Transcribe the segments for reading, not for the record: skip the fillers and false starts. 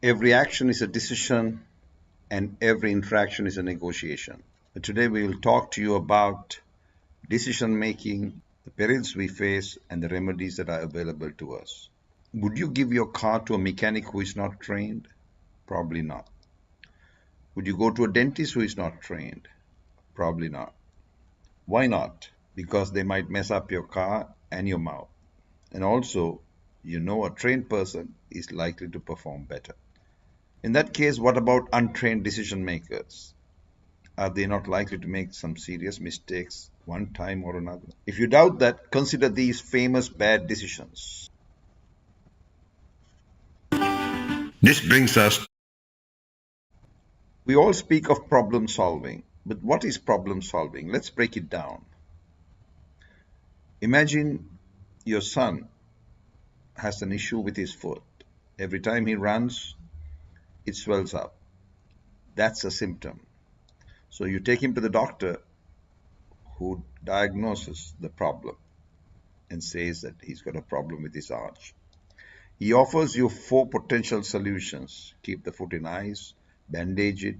Every action is a decision and every interaction is a negotiation. But today we will talk to you about decision making, the perils we face, and the remedies that are available to us. Would you give your car to a mechanic who is not trained? Probably not. Would you go to a dentist who is not trained? Probably not. Why not? Because they might mess up your car and your mouth. And also, a trained person is likely to perform better. In that case, what about untrained decision makers? Are they not likely to make some serious mistakes one time or another? If you doubt that, consider these famous bad decisions. This brings us. We all speak of problem solving, but what is problem solving? Let's break it down. Imagine your son has an issue with his foot. Every time he runs, it swells up. That's a symptom. So you take him to the doctor who diagnoses the problem and says that he's got a problem with his arch. He offers you 4 potential solutions: keep the foot in ice, bandage it,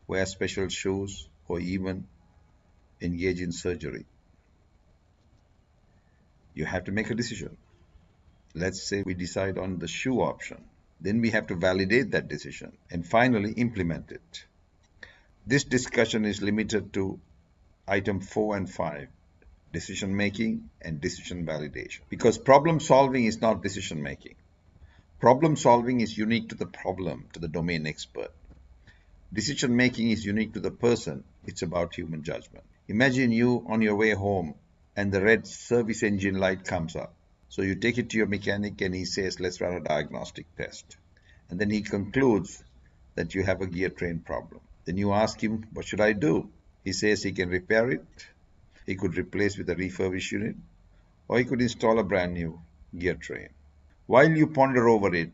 wear special shoes, or even engage in surgery. You have to make a decision. Let's say we decide on the shoe option. Then we have to validate that decision and finally implement it. This discussion is limited to item 4 and 5, decision making and decision validation. Because problem solving is not decision making. Problem solving is unique to the problem, to the domain expert. Decision making is unique to the person. It's about human judgment. Imagine you on your way home and the red service engine light comes up. So you take it to your mechanic and he says, let's run a diagnostic test. And then he concludes that you have a gear train problem. Then you ask him, what should I do? He says he can repair it, he could replace with a refurbished unit, or he could install a brand new gear train. While you ponder over it,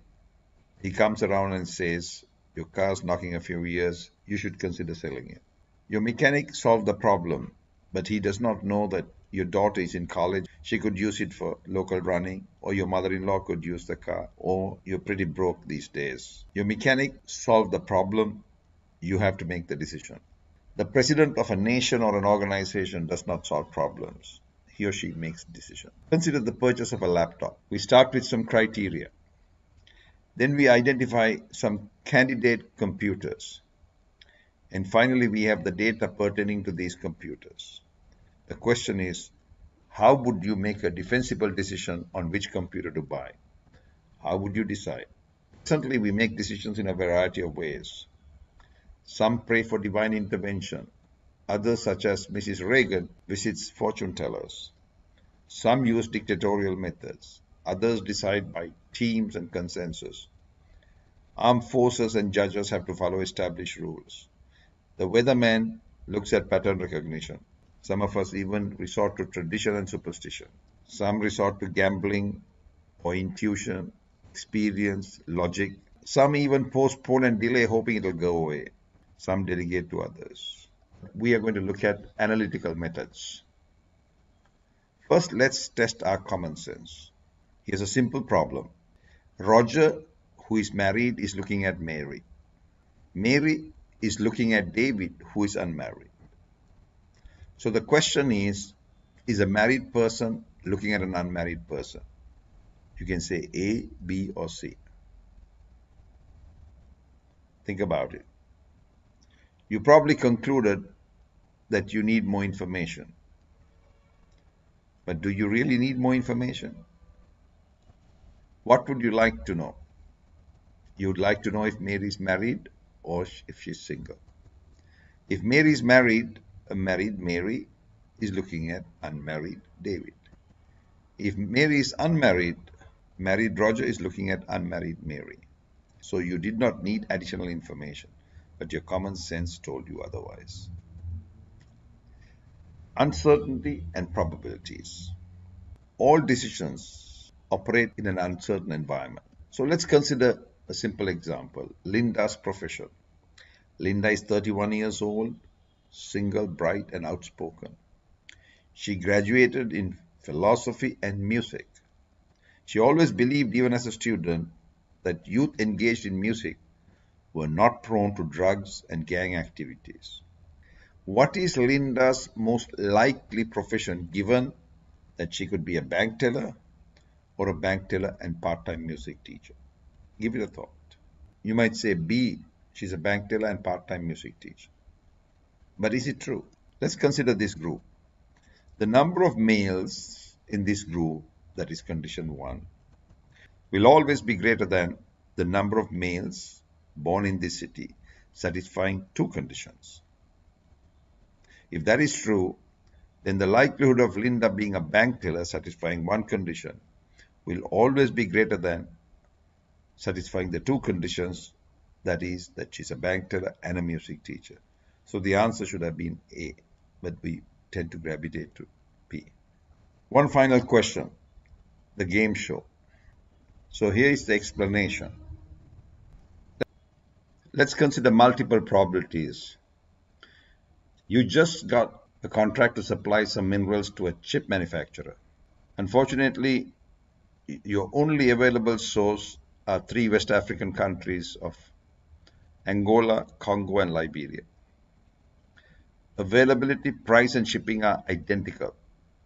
he comes around and says, your car's knocking a few years, you should consider selling it. Your mechanic solved the problem, but he does not know that your daughter is in college, she could use it for local running, or your mother-in-law could use the car, or you're pretty broke these days. Your mechanic solved the problem, you have to make the decision. The president of a nation or an organization does not solve problems. He or she makes decisions. Consider the purchase of a laptop. We start with some criteria. Then we identify some candidate computers. And finally, we have the data pertaining to these computers. The question is, how would you make a defensible decision on which computer to buy? How would you decide? Recently, we make decisions in a variety of ways. Some pray for divine intervention. Others, such as Mrs. Reagan, visits fortune tellers. Some use dictatorial methods. Others decide by teams and consensus. Armed forces and judges have to follow established rules. The weatherman looks at pattern recognition. Some of us even resort to tradition and superstition. Some resort to gambling or intuition, experience, logic. Some even postpone and delay, hoping it will go away. Some delegate to others. We are going to look at analytical methods. First, let's test our common sense. Here's a simple problem. Roger, who is married, is looking at Mary. Mary is looking at David, who is unmarried. So the question is a married person looking at an unmarried person? You can say A, B, or C. Think about it. You probably concluded that you need more information. But do you really need more information? What would you like to know? You would like to know if Mary is married or if she's single. If Mary is married, a married Mary is looking at unmarried David. If Mary is unmarried, married Roger is looking at unmarried Mary. So you did not need additional information, but your common sense told you otherwise. Uncertainty and probabilities. All decisions operate in an uncertain environment. So let's consider a simple example. Linda's profession. Linda is 31 years old, single, bright, and outspoken. She graduated in philosophy and music. She always believed, even as a student, that youth engaged in music were not prone to drugs and gang activities. What is Linda's most likely profession given that she could be a bank teller or a bank teller and part-time music teacher? Give it a thought. You might say B, she's a bank teller and part-time music teacher. But is it true? Let's consider this group. The number of males in this group, that is condition 1, will always be greater than the number of males born in this city, satisfying 2 conditions. If that is true, then the likelihood of Linda being a bank teller satisfying 1 condition will always be greater than satisfying the 2 conditions, that is, that she's a bank teller and a music teacher. So the answer should have been A, but we tend to gravitate to B. One final question, the game show. So here is the explanation. Let's consider multiple probabilities. You just got a contract to supply some minerals to a chip manufacturer. Unfortunately, your only available source are 3 West African countries of Angola, Congo, and Liberia. Availability, price, and shipping are identical,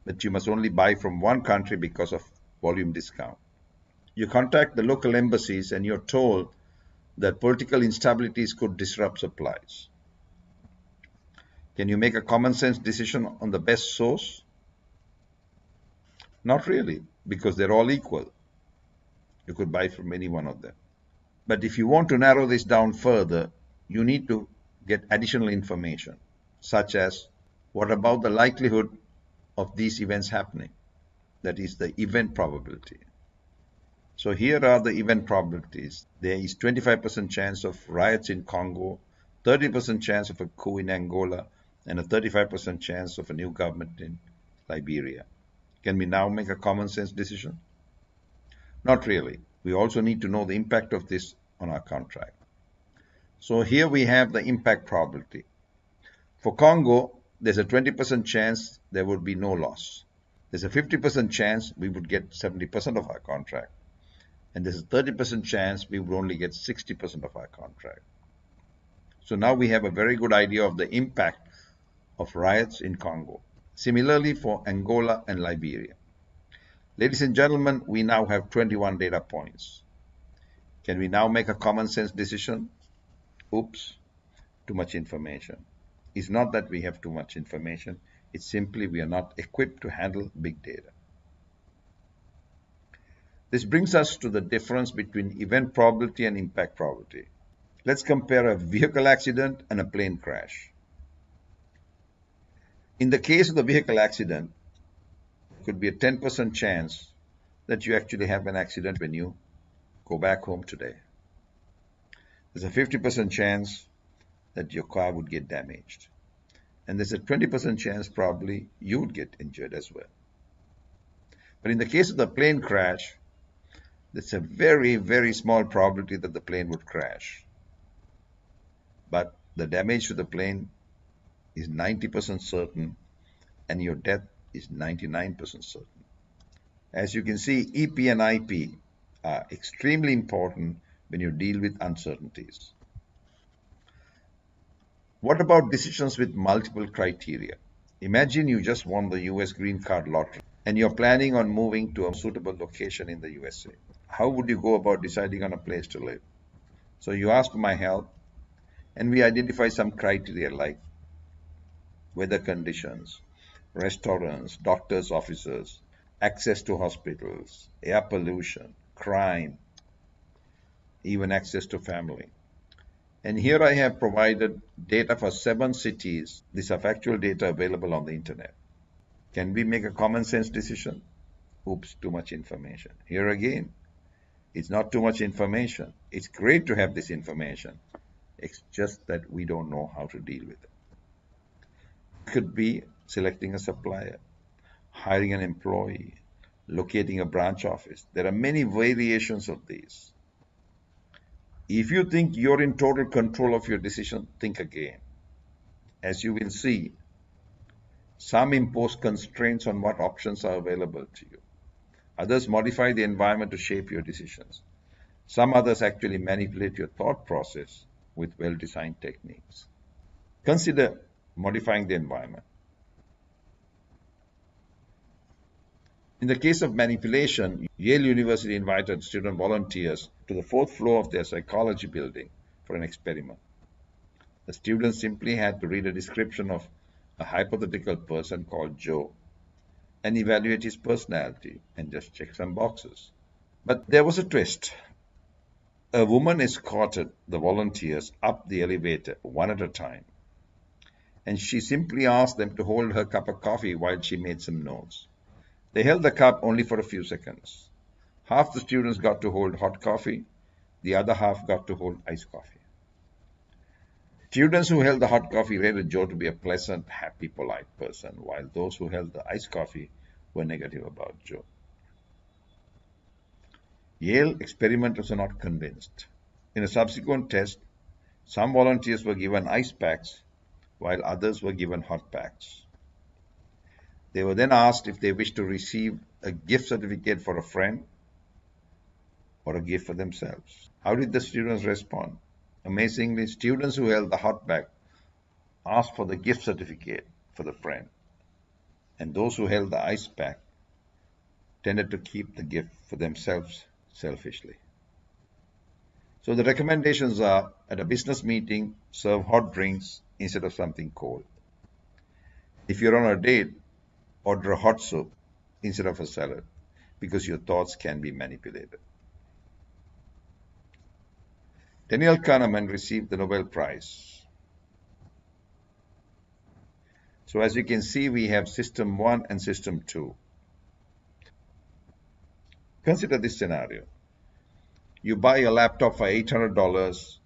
but you must only buy from one country because of volume discount. You contact the local embassies and you're told that political instabilities could disrupt supplies. Can you make a common sense decision on the best source? Not really, because they're all equal. You could buy from any one of them. But if you want to narrow this down further, you need to get additional information, such as what about the likelihood of these events happening? That is the event probability. So here are the event probabilities. There is 25% chance of riots in Congo, 30% chance of a coup in Angola, and a 35% chance of a new government in Liberia. Can we now make a common sense decision? Not really. We also need to know the impact of this on our contract. So here we have the impact probability. For Congo, there's a 20% chance there would be no loss. There's a 50% chance we would get 70% of our contract. And there's a 30% chance we would only get 60% of our contract. So now we have a very good idea of the impact of riots in Congo. Similarly for Angola and Liberia. Ladies and gentlemen, we now have 21 data points. Can we now make a common sense decision? Oops, too much information. It's not that we have too much information, it's simply we are not equipped to handle big data. This brings us to the difference between event probability and impact probability. Let's compare a vehicle accident and a plane crash. In the case of the vehicle accident, there could be a 10% chance that you actually have an accident when you go back home today. There's a 50% chance that your car would get damaged. And there's a 20% chance probably you would get injured as well. But in the case of the plane crash, there's a very, very small probability that the plane would crash. But the damage to the plane is 90% certain, and your death is 99% certain. As you can see, EP and IP are extremely important when you deal with uncertainties. What about decisions with multiple criteria? Imagine you just won the US green card lottery and you're planning on moving to a suitable location in the USA. How would you go about deciding on a place to live? So you ask for my help, and we identify some criteria like weather conditions, restaurants, doctors' offices, access to hospitals, air pollution, crime, even access to family. And here I have provided data for 7 cities. These are factual data available on the internet. Can we make a common sense decision? Oops, too much information. Here again, it's not too much information. It's great to have this information. It's just that we don't know how to deal with it. It could be selecting a supplier, hiring an employee, locating a branch office. There are many variations of these. If you think you're in total control of your decision, think again. As you will see, some impose constraints on what options are available to you. Others modify the environment to shape your decisions. Some others actually manipulate your thought process with well-designed techniques. Consider modifying the environment. In the case of manipulation, Yale University invited student volunteers to the fourth floor of their psychology building for an experiment. The students simply had to read a description of a hypothetical person called Joe and evaluate his personality and just check some boxes. But there was a twist. A woman escorted the volunteers up the elevator one at a time, and she simply asked them to hold her cup of coffee while she made some notes. They held the cup only for a few seconds. Half the students got to hold hot coffee, the other half got to hold iced coffee. Students who held the hot coffee rated Joe to be a pleasant, happy, polite person, while those who held the iced coffee were negative about Joe. Yale experimenters are not convinced. In a subsequent test, some volunteers were given ice packs, while others were given hot packs. They were then asked if they wished to receive a gift certificate for a friend or a gift for themselves. How did the students respond? Amazingly, students who held the hot pack asked for the gift certificate for the friend, and those who held the ice pack tended to keep the gift for themselves selfishly. So the recommendations are, at a business meeting, serve hot drinks instead of something cold. If you're on a date, order a hot soup instead of a salad, because your thoughts can be manipulated. Daniel Kahneman received the Nobel Prize. So as you can see, we have System 1 and System 2. Consider this scenario. You buy a laptop for $800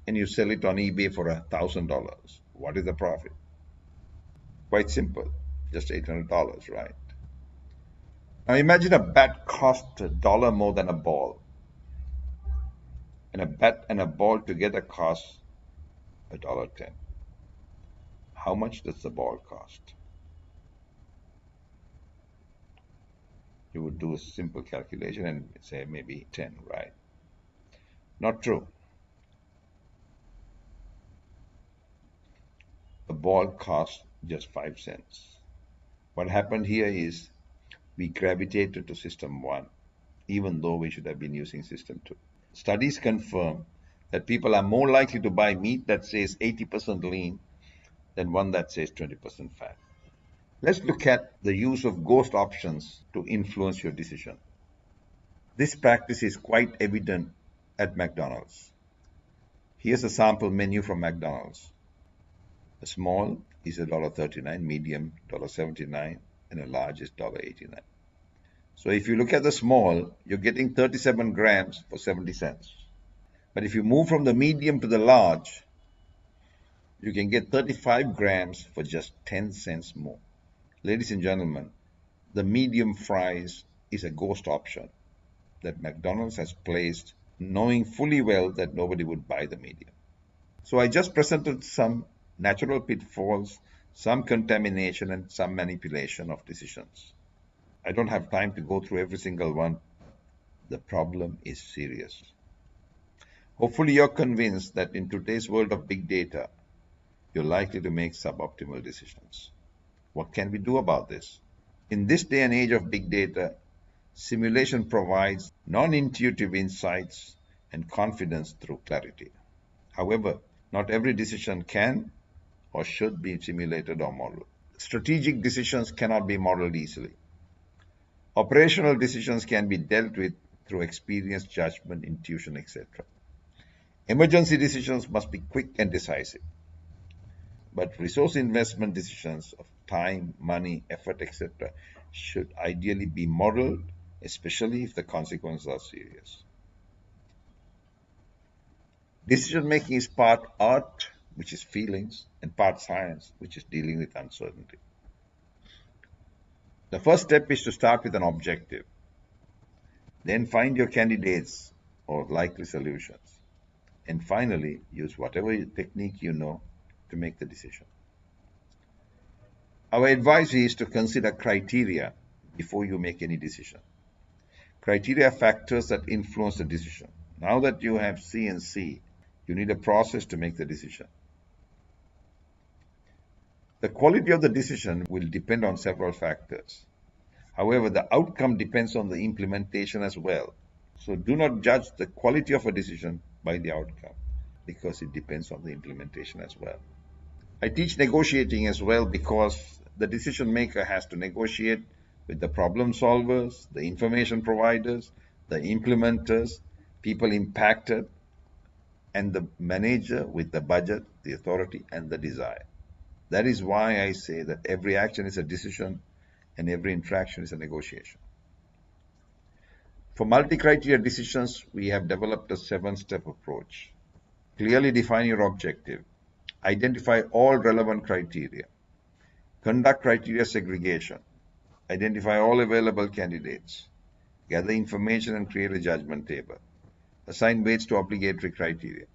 and you sell it on eBay for $1,000. What is the profit? Quite simple, just $800, right? Now imagine a bat costs $1 more than a ball, and a bat and a ball together cost $1.10. How much does the ball cost? You would do a simple calculation and say maybe 10, right? Not true. The ball cost just 5 cents. What happened here is we gravitated to System 1, even though we should have been using System 2. Studies confirm that people are more likely to buy meat that says 80% lean than one that says 20% fat. Let's look at the use of ghost options to influence your decision. This practice is quite evident at McDonald's. Here's a sample menu from McDonald's. A small is $1.39, medium $1.79, and a large is $1.89. So if you look at the small, you're getting 37 grams for 70 cents. But if you move from the medium to the large, you can get 35 grams for just 10 cents more. Ladies and gentlemen, the medium fries is a ghost option that McDonald's has placed, knowing fully well that nobody would buy the medium. So I just presented some natural pitfalls, some contamination, and some manipulation of decisions. I don't have time to go through every single one. The problem is serious. Hopefully you're convinced that in today's world of big data, you're likely to make suboptimal decisions. What can we do about this? In this day and age of big data, simulation provides non-intuitive insights and confidence through clarity. However, not every decision can or should be simulated or modeled. Strategic decisions cannot be modeled easily. Operational decisions can be dealt with through experience, judgment, intuition, etc. Emergency decisions must be quick and decisive. But resource investment decisions of time, money, effort, etc. should ideally be modeled, especially if the consequences are serious. Decision making is part art, which is feelings, and part science, which is dealing with uncertainty. The first step is to start with an objective. Then find your candidates or likely solutions. And finally, use whatever technique you know to make the decision. Our advice is to consider criteria before you make any decision. Criteria are factors that influence the decision. Now that you have C and C, you need a process to make the decision. The quality of the decision will depend on several factors. However, the outcome depends on the implementation as well. So do not judge the quality of a decision by the outcome, because it depends on the implementation as well. I teach negotiating as well because the decision maker has to negotiate with the problem solvers, the information providers, the implementers, people impacted, and the manager with the budget, the authority, and the desire. That is why I say that every action is a decision and every interaction is a negotiation. For multi-criteria decisions, we have developed a 7-step approach. Clearly define your objective. Identify all relevant criteria. Conduct criteria segregation. Identify all available candidates. Gather information and create a judgment table. Assign weights to obligatory criteria.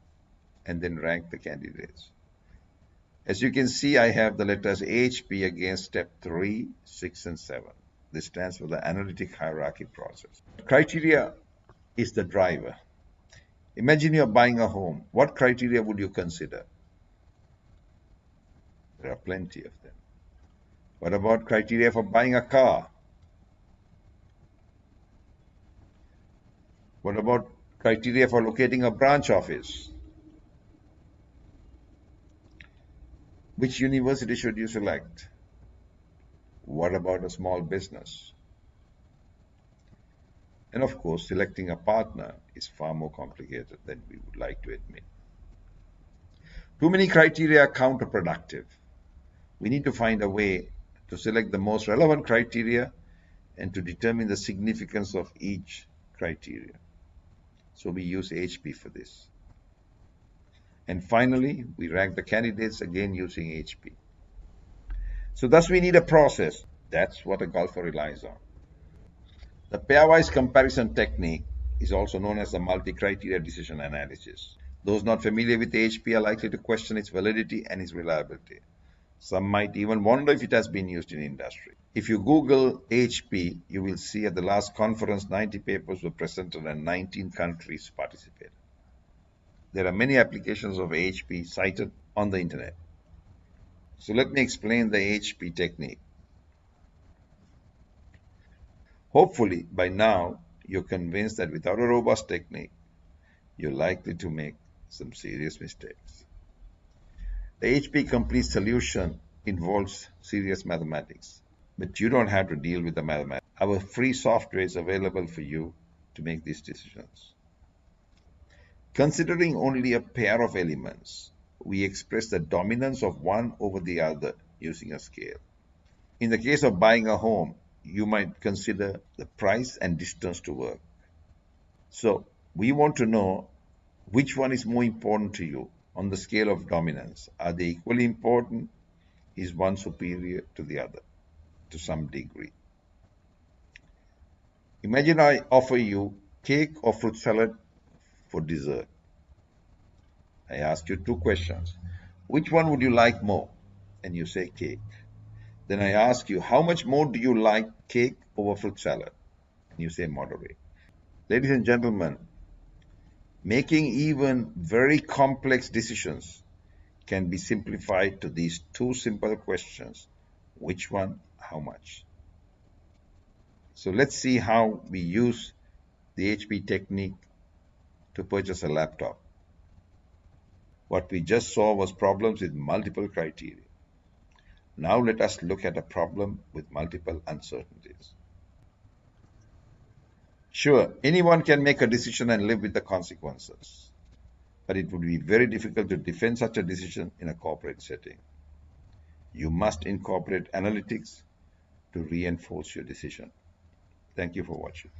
And then rank the candidates. As you can see, I have the letters AHP against step 3, 6, and 7. This stands for the analytic hierarchy process. Criteria is the driver. Imagine you're buying a home. What criteria would you consider? There are plenty of them. What about criteria for buying a car? What about criteria for locating a branch office? Which university should you select? What about a small business? And of course, selecting a partner is far more complicated than we would like to admit. Too many criteria are counterproductive. We need to find a way to select the most relevant criteria and to determine the significance of each criteria. So we use AHP for this. And finally, we rank the candidates again using AHP. So thus we need a process. That's what a golfer relies on. The pairwise comparison technique is also known as the multi-criteria decision analysis. Those not familiar with AHP are likely to question its validity and its reliability. Some might even wonder if it has been used in industry. If you Google AHP, you will see at the last conference 90 papers were presented and 19 countries participated. There are many applications of AHP cited on the internet. So let me explain the AHP technique. Hopefully, by now, you're convinced that without a robust technique, you're likely to make some serious mistakes. The AHP complete solution involves serious mathematics, but you don't have to deal with the mathematics. Our free software is available for you to make these decisions. Considering only a pair of elements, we express the dominance of one over the other using a scale. In the case of buying a home, you might consider the price and distance to work. So we want to know which one is more important to you on the scale of dominance. Are they equally important? Is one superior to the other to some degree? Imagine I offer you cake or fruit salad for dessert. I ask you 2 questions. Which one would you like more? And you say cake. Then I ask you, how much more do you like cake over fruit salad? And you say moderate. Ladies and gentlemen, making even very complex decisions can be simplified to these 2 simple questions. Which one, how much? So let's see how we use the AHP technique to purchase a laptop. What we just saw was problems with multiple criteria. Now let us look at a problem with multiple uncertainties. Sure, anyone can make a decision and live with the consequences, but it would be very difficult to defend such a decision in a corporate setting. You must incorporate analytics to reinforce your decision. Thank you for watching.